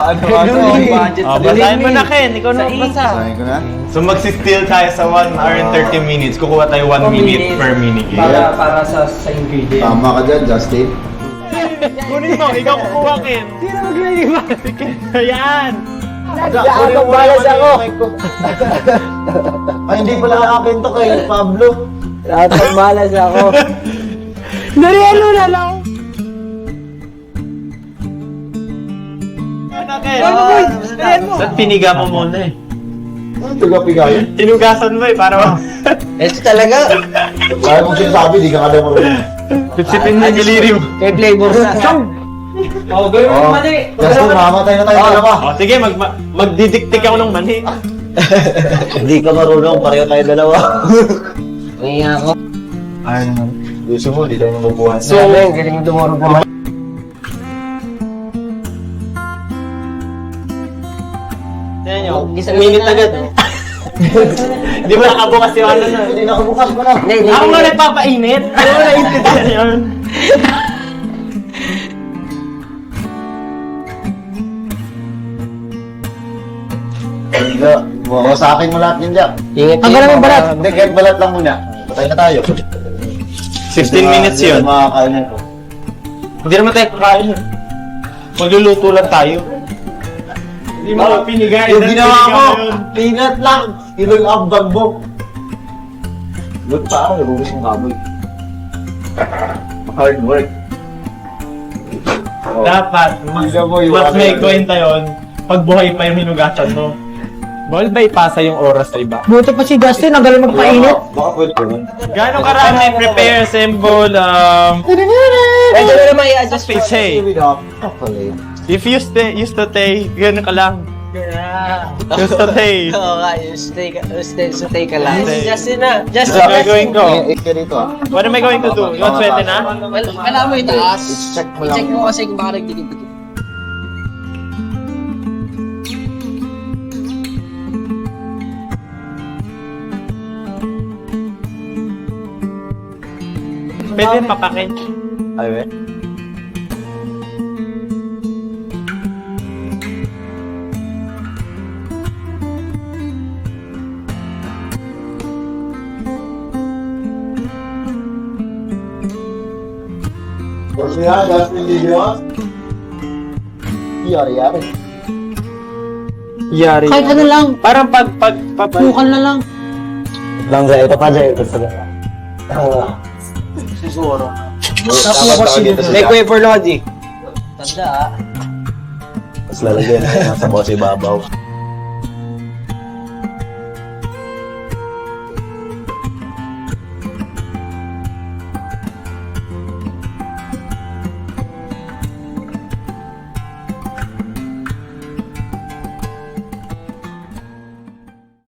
Budget. Basahin mo na, Ken. Ikaw na magbasa. Sabi ko na. So magsi-steal tayo sa 1 hour and 30 minutes. Kukuha tayo 1 minute per minigame. Para sa ingredient. Tama ka dyan, Justin. Kunin mo, ikaw kukuha, Ken. Sino magliliba? Si Ken. Ayan. Nagkakang balas ako. Ay, hindi pala akin to kay Pablo. Nagkakang balas ako. Narielo na lang. Ken. Ayan mo. Ba't piniga mo muna eh? Ano tiga-pigayan? Tinugasan mo eh, para Ito talaga. Kaya mong sinasabi, di ka kada marunong. Sipsipin mo yung daliri mo. May flavor na. Gawin mo mali. Justin, mamamatay na tayo dalawa. O sige, magdidiktik ako ng mani. Hindi ka marunong, pareho tayo dalawa. Ngayon ako. Ay, gusto mo, di tayo mabubuhan. So, galing mo tumuro po. Tignan nyo, minute agad. Di ba nakabukas yung ano na? Hindi nakabukas ko na. Ako nga nagpapainit. Ano mo naintindihan yun? Hindi, buka sa akin mo lahat yun dyan. Ingat Ang ganda ng balat. Hindi, kahit balat lang muna. Patay na tayo. 15 minutes yun. Makakain na ito. Hindi naman tayo kakain. Magluluto lang tayo. Hindi mo pinigay. Yung ginawa ko, peanut lang. Ilong ambag mo. Look pa ako, nabubos yung kamoy. Hard work. Oh. Dapat, mas may kwenta yun. Pag buhay pa yung hinugasan mo. Bawal ba ipasa yung oras sa iba? Buto pa si Justin, ang galing magpainit. Baka pwede ko nun. Gano'ng karami? Prepare, assemble, Ito na naman i-adjust Space, hey. If you to stay, gano'n ka lang. Used to stay. Oo nga, stay ka lang. Stay. Justin na. What Justin. am I going to? Ika dito ah. What am I going to do? You want 20 na? Well, kailangan mo itaas. I-check mo lang. I-check mo kasi kung baka nagdikit-dikit. Pwede papakin. Ay, we? Kasi yan, Justin video ah. Yari-yari. Yari. Kahit ano lang, Parang bukal na lang. Lang sa ito pa dyan. Ito sa Siguro. May quiver logic. Tanda ah. Tapos lalagyan na sa boss ibabaw.